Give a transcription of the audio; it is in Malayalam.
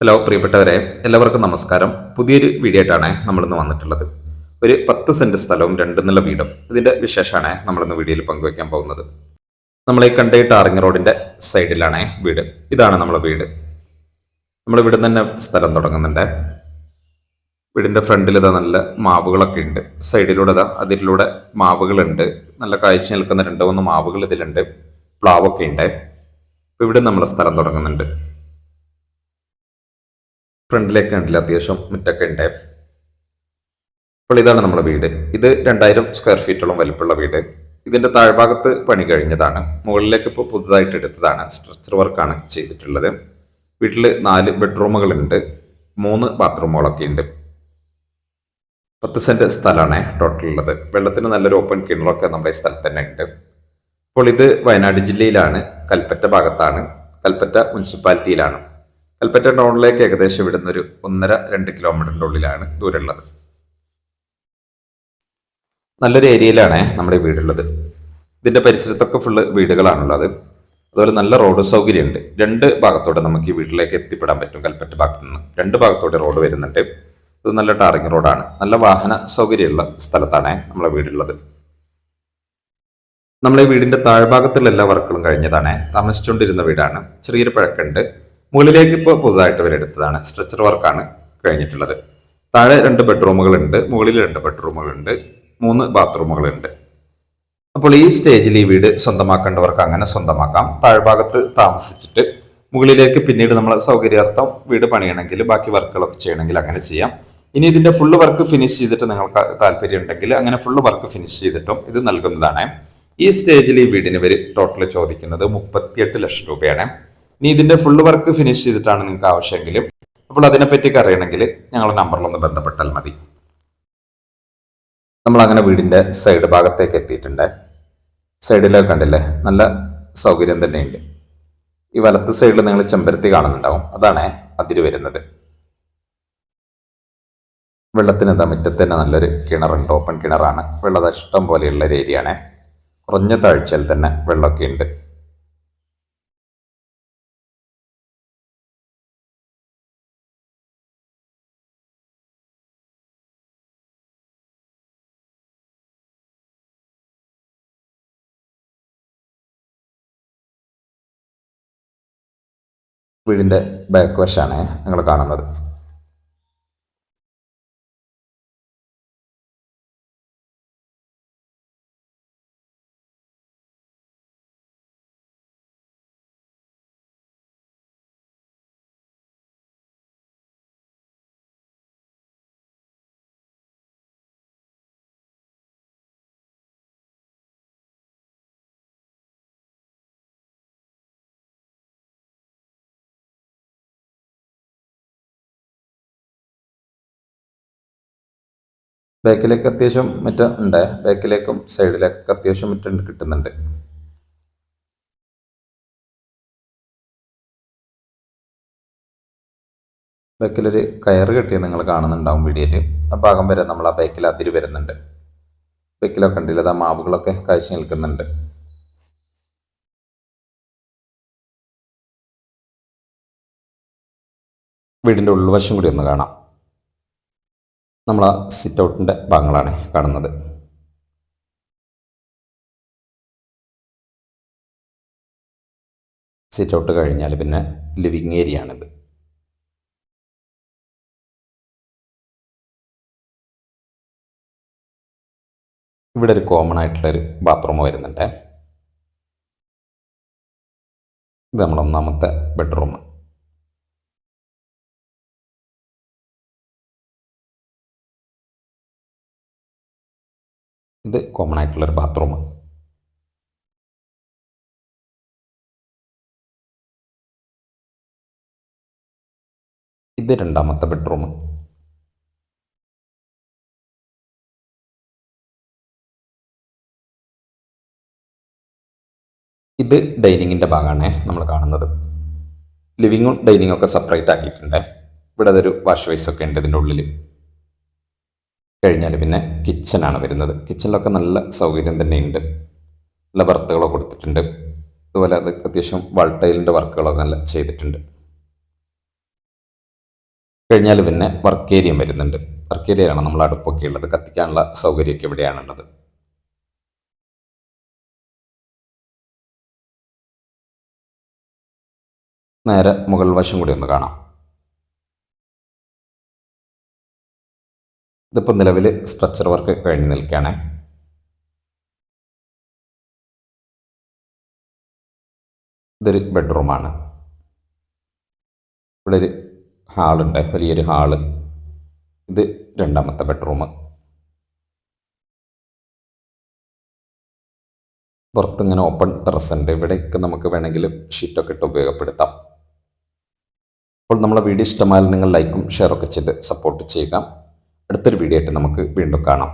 ഹലോ പ്രിയപ്പെട്ടവരെ, എല്ലാവർക്കും നമസ്കാരം. പുതിയൊരു വീഡിയോ ആയിട്ടാണ് നമ്മളിന്ന് വന്നിട്ടുള്ളത്. ഒരു 10 സെന്റ് സ്ഥലവും 2 നില വീടും ഇതിന്റെ വിശേഷമാണ് നമ്മളിന്ന് വീഡിയോയിൽ പങ്കുവയ്ക്കാൻ പോകുന്നത്. നമ്മൾ ഈ കണ്ട ടാറിങ് റോഡിന്റെ സൈഡിലാണ് വീട്. ഇതാണ് നമ്മളെ വീട്. നമ്മൾ ഇവിടെ തന്നെ സ്ഥലം തുടങ്ങുന്നുണ്ട്. വീടിന്റെ ഫ്രണ്ടിൽ ഇതാ നല്ല മാവുകളൊക്കെ ഉണ്ട്. സൈഡിലൂടെ അതിലൂടെ മാവുകളുണ്ട്. നല്ല കാഴ്ച നിൽക്കുന്ന 2-3 മാവുകൾ ഇതിലുണ്ട്. പ്ലാവൊക്കെ ഉണ്ട്. ഇവിടെ നമ്മൾ സ്ഥലം തുടങ്ങുന്നുണ്ട്. ഫ്രണ്ടിലേക്ക് കണ്ടില്ല, അത്യാവശ്യം മുറ്റൊക്കെ ഉണ്ട്. അപ്പോൾ ഇതാണ് നമ്മുടെ വീട്. ഇത് 2000 സ്ക്വയർ ഫീറ്റോളം വലിപ്പമുള്ള വീട്. ഇതിന്റെ താഴ്ഭാഗത്ത് പണി കഴിഞ്ഞതാണ്. മുകളിലേക്ക് ഇപ്പോൾ പുതുതായിട്ട് എടുത്തതാണ്. സ്ട്രക്ചർ വർക്കാണ് ചെയ്തിട്ടുള്ളത്. വീട്ടിൽ 4 ബെഡ്റൂമുകളുണ്ട്, 3 ബാത്റൂമുകളൊക്കെ ഉണ്ട്. 10 സെന്റ് സ്ഥലമാണ് ടോട്ടൽ ഉള്ളത്. വെള്ളത്തിന് നല്ലൊരു ഓപ്പൺ കിണറൊക്കെ നമ്മുടെ ഈ സ്ഥലത്ത് തന്നെ ഉണ്ട്. അപ്പോൾ ഇത് വയനാട് ജില്ലയിലാണ്, കൽപ്പറ്റ ഭാഗത്താണ്. കൽപ്പറ്റ മുനിസിപ്പാലിറ്റിയിലാണ്. കൽപ്പറ്റ ടൗണിലേക്ക് ഏകദേശം ഇവിടുന്ന് ഒരു 1.5-2 കിലോമീറ്ററിന്റെ ഉള്ളിലാണ് ദൂരമുള്ളത്. നല്ലൊരു ഏരിയയിലാണ് നമ്മുടെ വീടുള്ളത്. ഇതിന്റെ പരിസരത്തൊക്കെ ഫുള്ള് വീടുകളാണുള്ളത്. അതുപോലെ നല്ല റോഡ് സൗകര്യമുണ്ട്. 2 ഭാഗത്തോടെ നമുക്ക് ഈ വീട്ടിലേക്ക് എത്തിപ്പെടാൻ പറ്റും. കൽപ്പറ്റ ഭാഗത്തു നിന്ന് 2 ഭാഗത്തോടെ റോഡ് വരുന്നുണ്ട്. ഇത് നല്ല ടാറിങ് റോഡാണ്. നല്ല വാഹന സൗകര്യമുള്ള സ്ഥലത്താണ് നമ്മളെ വീടുള്ളത്. നമ്മളെ വീടിന്റെ താഴ്ഭാഗത്തുള്ള എല്ലാ വർക്കുകളും കഴിഞ്ഞതാണ്. താമസിച്ചുകൊണ്ടിരുന്ന വീടാണ്. ചെറിയൊരു പഴക്കമുണ്ട്. മുകളിലേക്ക് ഇപ്പോൾ പുതുതായിട്ട് വരെടുത്തതാണ്. സ്ട്രക്ചർ വർക്കാണ് കഴിഞ്ഞിട്ടുള്ളത്. താഴെ 2 ബെഡ്റൂമുകളുണ്ട്, മുകളിൽ 2 ബെഡ്റൂമുകളുണ്ട്, 3 ബാത്റൂമുകളുണ്ട്. അപ്പോൾ ഈ സ്റ്റേജിൽ ഈ വീട് സ്വന്തമാക്കേണ്ടവർക്ക് അങ്ങനെ സ്വന്തമാക്കാം. താഴ്ഭാഗത്ത് താമസിച്ചിട്ട് മുകളിലേക്ക് പിന്നീട് നമ്മൾ സൗകര്യാർത്ഥം വീട് പണിയണമെങ്കിൽ, ബാക്കി വർക്കുകളൊക്കെ ചെയ്യണമെങ്കിൽ അങ്ങനെ ചെയ്യാം. ഇനി ഇതിന്റെ ഫുള്ള് വർക്ക് ഫിനിഷ് ചെയ്തിട്ട് നിങ്ങൾക്ക് താല്പര്യം ഉണ്ടെങ്കിൽ അങ്ങനെ ഫുള്ള് വർക്ക് ഫിനിഷ് ചെയ്തിട്ടും ഇത് നൽകുന്നതാണ്. ഈ സ്റ്റേജിൽ ഈ വീടിന് ഇവർ ടോട്ടൽ ചോദിക്കുന്നത് 38 ലക്ഷം രൂപയാണ്. ഇനി ഇതിന്റെ ഫുള്ള് വർക്ക് ഫിനിഷ് ചെയ്തിട്ടാണ് നിങ്ങൾക്ക് ആവശ്യമെങ്കിൽ, അപ്പോൾ അതിനെപ്പറ്റിയൊക്കെ അറിയണമെങ്കിൽ ഞങ്ങളുടെ നമ്പറിലൊന്ന് ബന്ധപ്പെട്ടാൽ മതി. നമ്മൾ അങ്ങനെ വീടിന്റെ സൈഡ് ഭാഗത്തേക്ക് എത്തിയിട്ടുണ്ട്. സൈഡിലേക്ക് കണ്ടില്ലേ, നല്ല സൗകര്യം തന്നെയുണ്ട്. ഈ വലത്ത് സൈഡിൽ നിങ്ങൾ ചെമ്പരത്തി കാണുന്നുണ്ടാവും, അതാണ് അതിര് വരുന്നത്. വെള്ളത്തിന് എന്താ മുറ്റത്ത് തന്നെ നല്ലൊരു കിണറുണ്ട്, ഓപ്പൺ കിണറാണ്. വെള്ളം ഇഷ്ടം പോലെയുള്ള ഒരു ഏരിയയാണ്. കുറഞ്ഞ താഴ്ചയിൽ തന്നെ വെള്ളമൊക്കെ ഉണ്ട്. വീടിന്റെ ബാക്ക് വശമാണ് നിങ്ങൾ കാണുന്നത്. ബാക്കിലേക്ക് അത്യാവശ്യം മുറ്റം ഉണ്ട്. ബാക്കിലേക്കും സൈഡിലേക്കൊക്കെ അത്യാവശ്യം മുറ്റം കിട്ടുന്നുണ്ട്. ബാക്കിലൊരു കയറ് കെട്ടിയത് നിങ്ങൾ കാണുന്നുണ്ടാവും വീഡിയോയിൽ. ആ ഭാഗം വരെ നമ്മൾ ആ ബൈക്കിൽ അതിര് വരുന്നുണ്ട്. ബൈക്കിലൊക്കെ ഉണ്ടല്ലോ, അത് ആ മാവുകളൊക്കെ കാഴ്ച നിൽക്കുന്നുണ്ട്. വീടിൻ്റെ ഉൾവശം കൂടി ഒന്ന് കാണാം. നമ്മൾ ആ സിറ്റ് ഔട്ടിൻ്റെ ഭാഗങ്ങളാണ് കാണുന്നത്. സിറ്റ് ഔട്ട് കഴിഞ്ഞാൽ പിന്നെ ലിവിങ് ഏരിയ ആണിത്. ഇവിടെ ഒരു കോമൺ ആയിട്ടുള്ളൊരു ബാത്റൂം വരുന്നുണ്ട്. ഇത് നമ്മൾ 1ാമത്തെ ബെഡ്റൂം. ഇത് കോമൺ ആയിട്ടുള്ളൊരു ബാത്റൂം. ഇത് 2ാമത്തെ ബെഡ്റൂം. ഇത് ഡൈനിങ്ങിൻ്റെ ഭാഗമാണ് നമ്മൾ കാണുന്നത്. ലിവിങ്ങും ഡൈനിങ്ങും ഒക്കെ സെപ്പറേറ്റ് ആക്കിയിട്ടുണ്ട്. ഇവിടെ അതൊരു വാഷ് ബേസൊക്കെ ഉണ്ട് ഇതിൻ്റെ ഉള്ളിൽ. കഴിഞ്ഞാൽ പിന്നെ കിച്ചനാണ് വരുന്നത്. കിച്ചണിലൊക്കെ നല്ല സൗകര്യം തന്നെയുണ്ട്. നല്ല ബർത്തുകളൊക്കെ കൊടുത്തിട്ടുണ്ട്. അതുപോലെ അത് അത്യാവശ്യം വാൾ ടൈലിൻ്റെ വർക്കുകളൊക്കെ നല്ല ചെയ്തിട്ടുണ്ട്. കഴിഞ്ഞാൽ പിന്നെ വർക്ക് ഏരിയയും വരുന്നുണ്ട്. വർക്ക് ഏരിയയാണ് നമ്മൾ അടുപ്പൊക്കെ ഉള്ളത്, കത്തിക്കാനുള്ള സൗകര്യമൊക്കെ ഇവിടെയാണുള്ളത്. നേരെ മുകൾ വശം കൂടി ഒന്ന് കാണാം. ഇതിപ്പോൾ നിലവിൽ സ്ട്രക്ചർ വർക്ക് കഴിഞ്ഞ് നിൽക്കുകയാണ്. ഇതൊരു ബെഡ്റൂമാണ്. ഇവിടെ ഒരു ഹാളുണ്ട്, വലിയൊരു ഹാള്. ഇത് രണ്ടാമത്തെ ബെഡ്റൂം. പുറത്തിങ്ങനെ ഓപ്പൺ ടെറസ് ഉണ്ട്. ഇവിടേക്ക് നമുക്ക് വേണമെങ്കിൽ ഷീറ്റൊക്കെ ഇട്ട് ഉപയോഗപ്പെടുത്താം. അപ്പോൾ നമ്മളെ വീഡിയോ ഇഷ്ടമായാൽ നിങ്ങൾ ലൈക്കും ഷെയറൊക്കെ ചെയ്ത് സപ്പോർട്ട് ചെയ്യുക. അടുത്തൊരു വീഡിയോ ആയിട്ട് നമുക്ക് വീണ്ടും കാണാം.